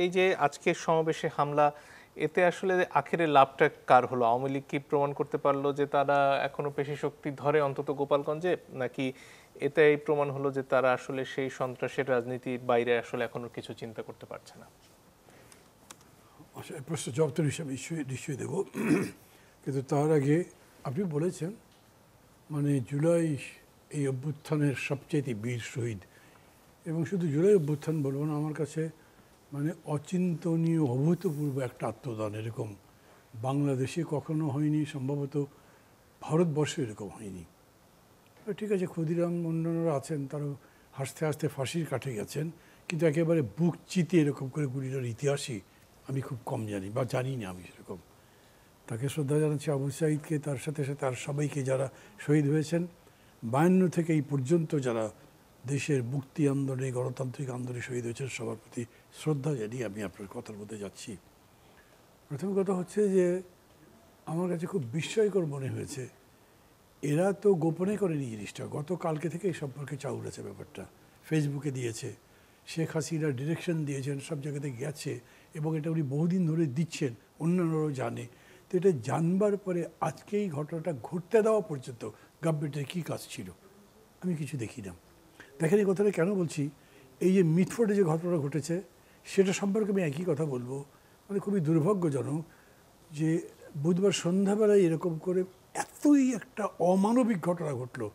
এই যে আজকের সমাবেশে হামলা, এতে আসলে আখেরে লাভটা কার হলো? আওয়ামী লীগ কি প্রমাণ করতে পারলো যে তারা এখনো পেশি শক্তি ধরে অন্তত গোপালগঞ্জে, নাকি এটাই প্রমাণ হলো যে তারা আসলে সেই সন্ত্রাসের রাজনীতির বাইরে আসলে এখনো কিছু চিন্তা করতে পারছে না? আচ্ছা, প্রশ্ন জবাব তো নিশ্চয়ই দেবো, কিন্তু তার আগে আপনি বলেছেন মানে জুলাই এই অভ্যুত্থানের সবচেয়ে বীর শহীদ, এবং শুধু জুলাই অভ্যুত্থান বলবো না, আমার কাছে মানে অচিন্তনীয় অভূতপূর্ব একটা আত্মদান, এরকম বাংলাদেশে কখনো হয়নি, সম্ভবত ভারতবর্ষে এরকম হয়নি। ঠিক আছে, ক্ষুদিরাম অন্যান্যরা আছেন, তারও হাসতে হাসতে ফাঁসির কাঠে গেছেন, কিন্তু একেবারে বুক চিতে এরকম করে গুলিটার ইতিহাসই আমি খুব কম জানি, বা জানি না আমি সেরকম। তাকে শ্রদ্ধা জানাচ্ছি, আবু সাঈদকে, তার সাথে সাথে আর সবাইকে যারা শহীদ হয়েছেন 52 থেকে এই পর্যন্ত যারা দেশের মুক্তি আন্দোলনে, গণতান্ত্রিক আন্দোলনে শহীদ হয়েছেন, সবার প্রতি শ্রদ্ধা জানিয়ে আমি আপনার কথার মধ্যে যাচ্ছি। প্রথম কথা হচ্ছে যে আমার কাছে খুব বিস্ময়কর মনে হয়েছে, এরা তো গোপনে করেনি জিনিসটা, গতকালকে থেকে এই সম্পর্কে চাউরেছে ব্যাপারটা, ফেসবুকে দিয়েছে, শেখ হাসিনা ডিরেকশন দিয়েছেন, সব জায়গাতে গেছে, এবং এটা উনি বহুদিন ধরে দিচ্ছেন, অন্যান্যরাও জানে। তো এটা জানবার পরে আজকে এই ঘটনাটা ঘটতে দেওয়া পর্যন্ত গভর্নমেন্টের কী কাজ ছিল আমি কিছু দেখি না। দেখেন, এই কথাটা কেন বলছি, এই যে মিটফোর্ডে যে ঘটনা ঘটেছে সেটা সম্পর্কে আমি একই কথা বলবো, মানে খুবই দুর্ভাগ্যজনক যে বুধবার সন্ধ্যাবেলায় এরকম করে এতই একটা অমানবিক ঘটনা ঘটলো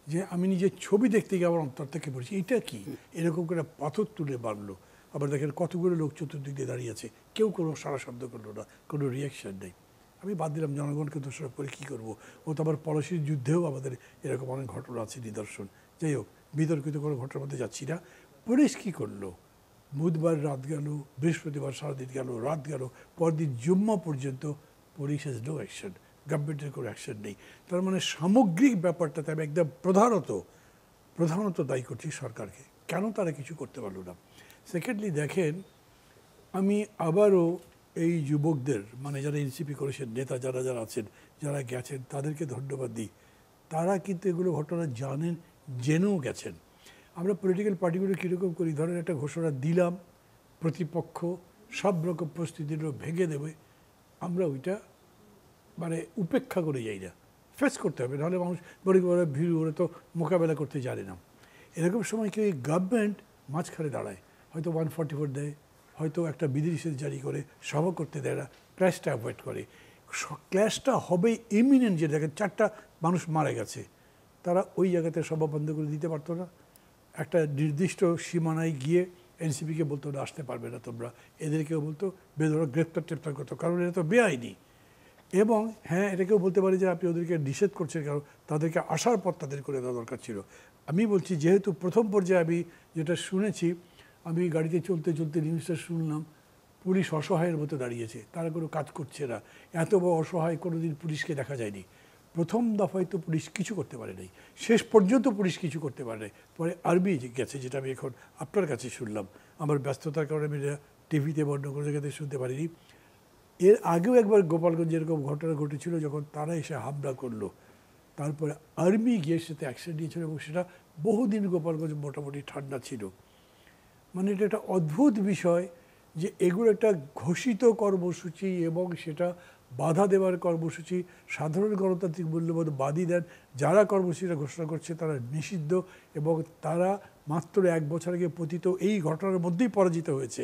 যে আমি নিজের ছবি দেখতে গিয়ে আমার অন্তর থেকে বলছি এটা কি, এরকম করে পাথর তুলে বাড়লো। আবার দেখেন কতগুলো লোক চতুর্দিক দিয়ে দাঁড়িয়ে আছে, কেউ কোনো সারা শব্দ করলো না, কোনো রিয়াকশান নেই। আমি বাদ দিলাম জনগণকে দোষারোপ করে কী করবো, ও তো আবার পলাশির যুদ্ধেও আমাদের এরকম অনেক ঘটনা আছে নিদর্শন। যাই হোক, বিতর্কিত কোনো ঘটনার মধ্যে যাচ্ছি না। পুলিশ কী করলো, বুধবার রাত গেল, বৃহস্পতিবার সারাদিন গেল, রাত গেল, পরদিন জুম্মা পর্যন্ত পুলিশ হ্যাজ নো অ্যাকশন, গভর্নমেন্টের কোনো অ্যাকশন নেই। তার মানে সামগ্রিক ব্যাপারটাতে আমি একদম প্রধানত দায়ী করছি সরকারকে, কেন তারা কিছু করতে পারলো না। সেকেন্ডলি দেখেন, আমি আবারও এই যুবকদের, মানে যারা এনসিপি করেছেন, নেতা যারা যারা আছেন, যারা গেছেন, তাদেরকে ধন্যবাদ দিই। তারা কিন্তু এগুলো ঘটনা জানেন, জেনেও গেছেন। আমরা পলিটিক্যাল পার্টিগুলো কীরকম করি, ধরেন একটা ঘোষণা দিলাম, প্রতিপক্ষ সব রকম প্রস্তুতি ভেঙে দেবে, আমরা ওইটা মানে উপেক্ষা করে যাই না, ফেস করতে হবে, নাহলে মানুষ বড় ভিড় ওরা তো মোকাবেলা করতে জানে না। এরকম সময় কেউ এই গভর্নমেন্ট মাঝখানে দাঁড়ায়, হয়তো 144 দেয়, হয়তো একটা বিধিনিষেধ জারি করে, সভা করতে দেয় না, ক্ল্যাশটা অ্যাভয়েড করে। ক্ল্যাশটা হবে ইমিনেন্ট, যে দেখেন 4টা মানুষ মারা গেছে, তারা ওই জায়গাতে সভা বন্ধ করে দিতে পারতো না? একটা নির্দিষ্ট সীমানায় গিয়ে এনসিপিকে বলতো না, আসতে পারবে না তোমরা, এদেরকেও বলতো বেধড়ক গ্রেপ্তার করতো, কারণ এটা তো বেআইনি। এবং হ্যাঁ, এটাকেও বলতে পারি যে আপনি ওদেরকে নিষেধ করছেন, কারণ তাদেরকে আসার পর তাদের করে দেওয়া দরকার ছিল। আমি বলছি, যেহেতু প্রথম পর্যায়ে আমি যেটা শুনেছি, আমি গাড়িতে চলতে চলতে নিউজটা শুনলাম, পুলিশ অসহায়ের মতো দাঁড়িয়েছে, তারা কোনো কাজ করছে না। এত বড় অসহায় কোনো দিন পুলিশকে দেখা যায়নি। প্রথম দফায় তো পুলিশ কিছু করতে পারে নাই, শেষ পর্যন্ত পুলিশ কিছু করতে পারে নাই। পরে আর্মি গেছে, যেটা আমি এখন আপনার কাছে শুনলাম, আমার ব্যস্ততার কারণে আমি টিভিতে বন্ধ করে জায়গাতে শুনতে পারিনি। এর আগেও একবার গোপালগঞ্জে এরকম ঘটনা ঘটেছিল, যখন তারা এসে হামলা করলো, তারপরে আর্মি গিয়ে সেটা অ্যাকশন নিয়েছিল, এবং সেটা বহুদিন গোপালগঞ্জ মোটামুটি ঠান্ডা ছিল। মানে এটা একটা অদ্ভুত বিষয় যে এগুলো একটা ঘোষিত কর্মসূচি, এবং সেটা বাধা দেওয়ার কর্মসূচি, সাধারণ গণতান্ত্রিক মূল্যবোধ বাদী দেন যারা কর্মসূচিটা ঘোষণা করছে তারা নিষিদ্ধ, এবং তারা মাত্র 1 বছর আগে পতিত এই ঘটনার মধ্যেই পরাজিত হয়েছে।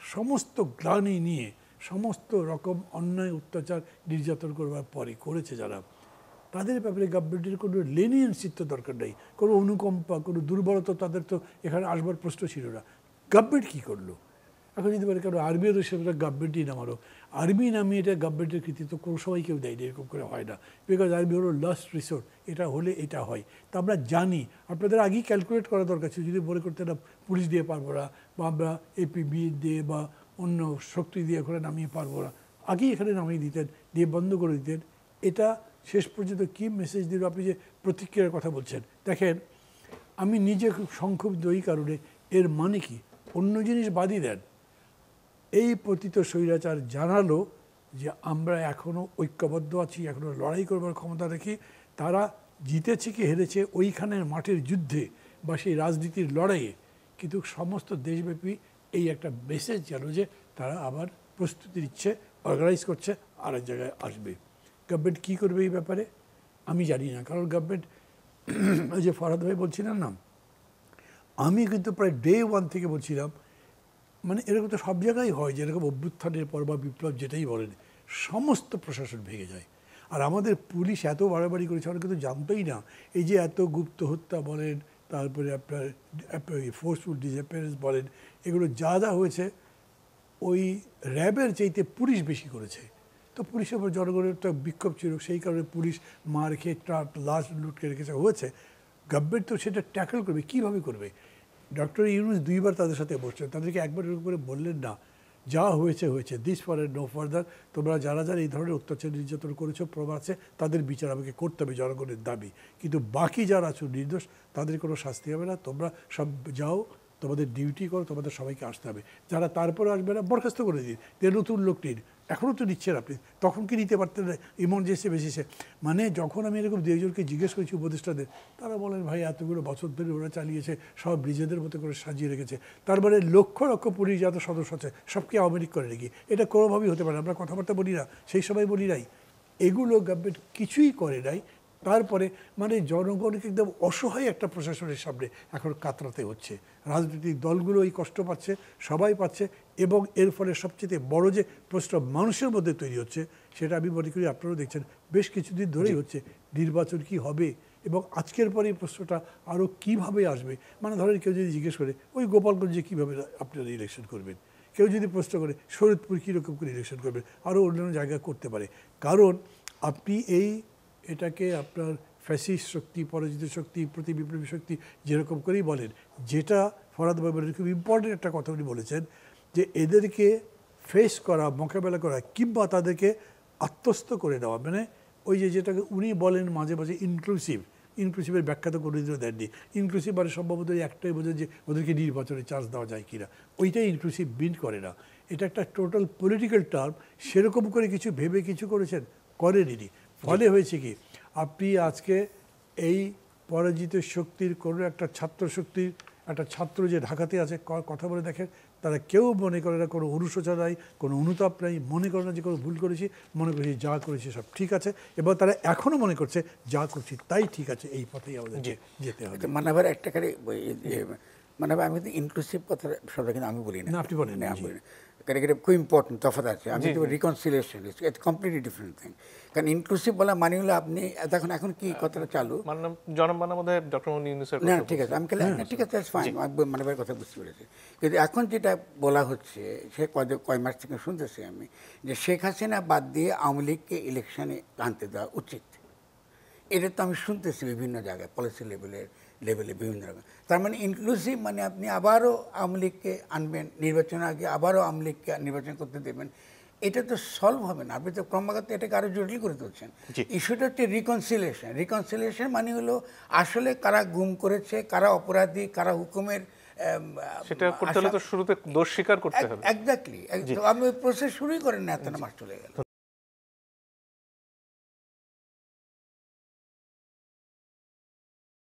সমস্ত গ্লানি নিয়ে, সমস্ত রকম অন্যায় অত্যাচার নির্যাতন করবার পরে করেছে যারা, তাদের ব্যাপারে গভর্নমেন্টের কোনো লেনিয়েন্সির তো দরকার নেই, কোনো অনুকম্পা, কোনো দুর্বলতা তাদের তো এখানে আসবার প্রশ্ন ছিল না। গভর্নমেন্ট কী করলো? এখন যদি বলে কেন আর্মিও তো সেটা গভর্নমেন্টই নামারো, আর্মি নামিয়ে এটা গভর্নমেন্টের কৃতিত্ব কোনো সময় কেউ দেয়নি, এরকম করে হয় না। বিকজ আর্মি হলো লাস্ট রিসোর্ট, এটা হলে এটা হয়। তা আমরা জানি, আপনাদের আগেই ক্যালকুলেট করা দরকার ছিল, যদি মনে করতে না পুলিশ দিয়ে পারবো না, বা আমরা এপিবি দিয়ে বা অন্য শক্তি দিয়ে এখানে নামিয়ে পারবো না, আগেই এখানে নামিয়ে দিতেন, দিয়ে বন্ধ করে দিতেন। এটা শেষ পর্যন্ত কী মেসেজ দিল? আপনি যে প্রতিক্রিয়ার কথা বলছেন, দেখেন আমি নিজে খুব সংক্ষুব্ধ এই কারণে, এর মানে কি, অন্য জিনিস বাদই দেন, এই পতিত স্বৈরাচার জানালো যে আমরা এখনও ঐক্যবদ্ধ আছি, এখনও লড়াই করবার ক্ষমতা রাখি। তারা জিতেছে কি হেরেছে ওইখানের মাঠের যুদ্ধে বা সেই রাজনীতির লড়াইয়ে, কিন্তু সমস্ত দেশব্যাপী এই একটা মেসেজ গেল যে তারা আবার প্রস্তুতি নিচ্ছে, অর্গানাইজ করছে, আর এক জায়গায় আসবে। গভর্নমেন্ট কী করবে এই ব্যাপারে আমি জানি না, কারণ গভর্নমেন্ট ওই যে ফরহাদ ভাই বলছিলেন না, আমি কিন্তু প্রায় ডে ওয়ান থেকে বলছিলাম, মানে এরকম তো সব জায়গায় হয় যে এরকম অভ্যুত্থানের পর বা বিপ্লব যেটাই বলেন, সমস্ত প্রশাসন ভেঙে যায়। আর আমাদের পুলিশ এত বাড়াবাড়ি করেছে, আমরা কিন্তু জানতোই না এই যে এত গুপ্ত হত্যা বলেন, তারপরে আপনার ফোর্সফুল ডিসঅ্যাপিয়ারেন্স বলেন, এগুলো যা যা হয়েছে ওই র্যাবের চাইতে পুলিশ বেশি করেছে। তো পুলিশের উপর জনগণের তো বিক্ষোভ ছিল, সেই কারণে পুলিশ মার খেয়ে ট্রাক লাশ লুটকে রেখেছে হয়েছে। গভর্নমেন্ট তো সেটা ট্যাকল করবে, কীভাবে করবে? ডক্টর ইউনূস দুইবার তাদের সাথে বসছেন, তাদেরকে একবার এরকম করে বললেন না, যা হয়েছে হয়েছে, দিস ফর নো ফার্দার, তোমরা যারা যারা এই ধরনের অত্যাচার নির্যাতন করেছো প্রবাসে তাদের বিচার আমাকে করতে হবে, জনগণের দাবি। কিন্তু বাকি যারা আছো নির্দোষ তাদের কোনো শাস্তি হবে না, তোমরা সব যাও, তোমাদের ডিউটি করো, তোমাদের সবাইকে আসতে হবে। যারা তারপরে আসবে না বরখাস্ত করে দিন, নতুন লোক নিন। এখনও তো নিচ্ছেন আপনি, তখন কি নিতে পারতেন না ইমার্জেন্সি বেসিসে? মানে যখন আমি এরকম দুজনকে জিজ্ঞেস করেছি উপদেষ্টাদের, তারা বলেন ভাই এতগুলো বছর ধরে ওরা চালিয়েছে, সব নিজেদের মতো করে সাজিয়ে রেখেছে। তার মানে লক্ষ লক্ষ পুলিশ যত সদস্য আছে সবকে আওয়ামী লীগ করে রেখে, এটা কোনোভাবেই হতে পারে না। আমরা কথাবার্তা বলি না, সেই সময় বলি নাই, এগুলো গভর্নমেন্ট কিছুই করে নাই। তারপরে মানে জনগণকে একদম অসহায় একটা প্রশাসনের সামনে এখন কাতরাতে হচ্ছে। রাজনৈতিক দলগুলো এই কষ্ট পাচ্ছে, সবাই পাচ্ছে, এবং এর ফলে সবচেয়ে বড় যে প্রশ্ন মানুষের মধ্যে তৈরি হচ্ছে, সেটা আমি মনে করি আপনারাও দেখছেন বেশ কিছুদিন ধরেই হচ্ছে, নির্বাচন কি হবে, এবং আজকের পরে এই প্রশ্নটা আরও কীভাবে আসবে। মানে ধরেন কেউ যদি জিজ্ঞেস করে ওই গোপালগঞ্জে কীভাবে আপনারা ইলেকশন করবেন, কেউ যদি প্রশ্ন করে শরীয়তপুর কীরকম করে ইলেকশন করবেন, আরও অন্যান্য জায়গায় করতে পারে। কারণ আপনি এটাকে আপনার ফ্যাসিস্ট শক্তি, পরাজিত শক্তি, প্রতি বিপ্লবী শক্তি যেরকম করেই বলেন, যেটা ফরহাদ ভাই বলেন, খুব ইম্পর্টেন্ট একটা কথা উনি বলেছেন যে এদেরকে ফেস করা, মোকাবেলা করা, কিংবা তাদেরকে আত্মস্থ করে দেওয়া, মানে ওই যেটাকে উনি বলেন মাঝে মাঝে ইনক্লুসিভের ব্যাখ্যা তো কোনোদিনও দেননি। ইনক্লুসিভ মানে সম্ভবত একটাই বোঝেন যে ওদেরকে নির্বাচনে চান্স দেওয়া যায় কিনা, ওইটাই ইনক্লুসিভ মিন করে না। এটা একটা টোটাল পলিটিক্যাল টার্ম। সেরকম করে কিছু ভেবে কিছু করেছেন, করেনি। ফলে হয়েছে কি, আপনি আজকে এই পরাজিত শক্তির কোনো একটা ছাত্র শক্তির একটা ছাত্র যে ঢাকাতে আছে, কথা বলে দেখেন, তারা কেউ মনে করে না কোনো অনুশোচনা নাই, কোনো অনুতাপ নাই, মনে করে না যে কোনো ভুল করেছি, মনে করেছি যা করেছি সব ঠিক আছে, এবং তারা এখনও মনে করছে যা করছি তাই ঠিক আছে, এই পথেই আমাদের যেতে হবে। মানে আবার একটা করে মানে আমি তো ইনক্লুসিভ কথা শব্দ কিন্তু আমি বলি না, আপনি বলেন না, আমি বলি না, কারণ এটা খুব ইম্পর্টেন্ট তফাৎ আছে। আমি তো reconciliation it's completely different thing. কারণ ইনক্লুসিভ বলা মানে হলো আপনি এখন কি কথাটা চালু জনগণের মধ্যে ডক্টর মুনীর ইউনূসের না, ঠিক আছে, আমি ঠিক আছে, ফাইন, মানে কথা বুঝতে পেরেছি। কিন্তু এখন যেটা বলা হচ্ছে, সে কয় মাস থেকে শুনতেছি আমি, যে শেখ হাসিনা বাদ দিয়ে আওয়ামী লীগকে ইলেকশনে আনতে দেওয়া উচিত। এটা তো আমি শুনতেছি বিভিন্ন জায়গায়, পলিসি লেভেলে বিভিন্ন রকম। তার মানে ইনক্লুসিভ মানে আপনি আবারও আওয়ামী লীগকে আনবেন, নির্বাচনের আগে আবারও আওয়ামী লীগকে নির্বাচন করতে দেবেন, এটা তো সলভ হবে না। আপনি তো ক্রমাগত এটাকে আরও জটিল করে তুলছেন। ইস্যুটা হচ্ছে রিকনসিলিয়েশন মানে হলো আসলে কারা গুম করেছে, কারা অপরাধী, কারা হুকুমের, সেটা করতে হলে তো শুরুতে দোষ স্বীকার করতে হবে। এক্স্যাক্টলি, আমি প্রসেস শুরুই করেন না, এত মাস চলে গেল।